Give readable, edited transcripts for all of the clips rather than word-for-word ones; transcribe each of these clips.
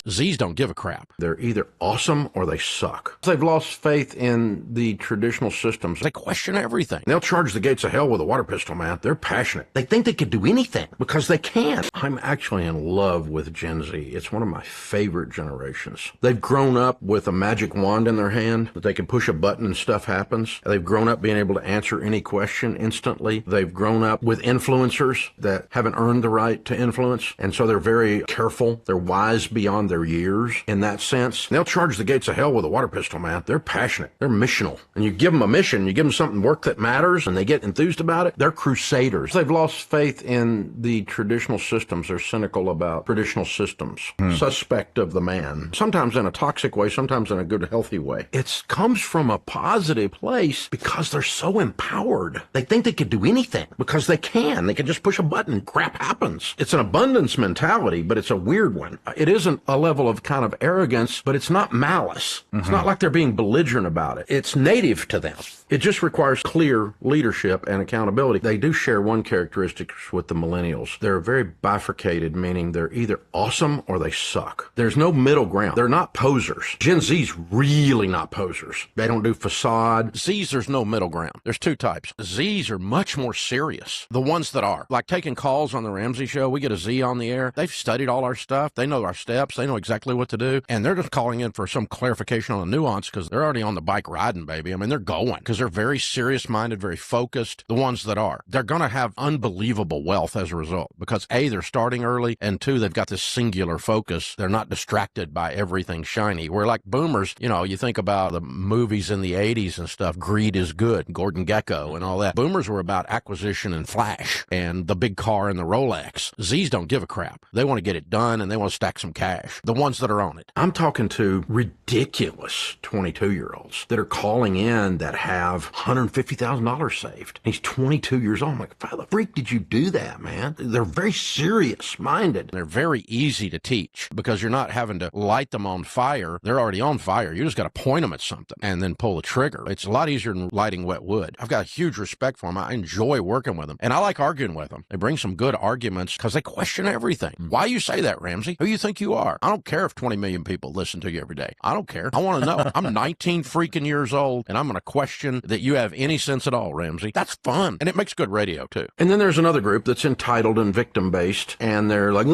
Z's don't give a crap. They're either awesome or they suck. They've lost faith in the traditional systems. They question everything. They'll charge the gates of hell with a water pistol, man. They're passionate. They think they could do anything because they can. I'm actually in love with Gen Z. It's one of my favorite generations. They've grown up with a magic wand in their hand that they can push a button and stuff happens. They've grown up being able to answer any question instantly. They've grown up with influencers that haven't earned the right to influence, and so they're very careful. They're wise beyond their years in that sense. They'll charge the gates of hell with a water pistol, man. They're passionate. They're missional. And you give them a mission, you give them something work that matters, and they get enthused about it. They're crusaders. They've lost faith in the traditional systems. They're cynical about traditional systems. Suspect of the man. Sometimes in a toxic way, sometimes in a good, healthy way. It comes from a positive place because they're so empowered. They think they could do anything because they can. They can just push a button and crap happens. It's an abundance mentality, but it's a weird one. It isn't a level of kind of arrogance, but it's not malice. It's not like they're being belligerent about it. It's native to them. It just requires clear leadership and accountability. They do share one characteristic with the millennials. They're very bifurcated, meaning they're either awesome or they suck. There's no middle ground. They're not posers. Gen Z's really not posers. They don't do facade. Z's, there's no middle ground. There's two types. Z's are much more serious. The ones that are. Like taking calls on the Ramsey show, we get a Z on the air. They've studied all our stuff. They know our steps. They know exactly what to do. And they're just calling in for some clarification on a nuance because they're already on the bike riding, baby. I mean, they're going because they're very serious-minded, very focused. The ones that are. They're going to have unbelievable wealth as a result because A, they're starting early, and two, they've got this singular focus. They're not distracted by everything shiny. We're like boomers, you know, you think about the movies in the 80s and stuff, Greed is Good, Gordon Gekko and all that. Boomers were about acquisition and flash and the big car and the Rolex. Z's don't give a crap. They want to get it done and they want to stack some cash. The ones that are on it. I'm talking to ridiculous 22-year-olds that are calling in that have $150,000 saved. He's 22 years old. I'm like, how the freak did you do that, man? They're very serious-minded. They're very easy to teach because you're not having to light them on fire. They're already on fire. You just got to point them at something and then pull the trigger. It's a lot easier than lighting wet wood. I've got a huge respect for them. I enjoy working with them, and I like arguing with them. They bring some good arguments because they question everything. Why you say that, Ramsey? Who you think you are? I don't care if 20 million people listen to you every day. I don't care. I want to know. I'm 19 freaking years old, and I'm going to question that you have any sense at all, Ramsey. That's fun, and it makes good radio, too. And then there's another group that's entitled and victim-based, and they're like,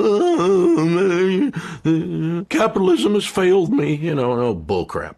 capitalism has failed me, you know, bullcrap.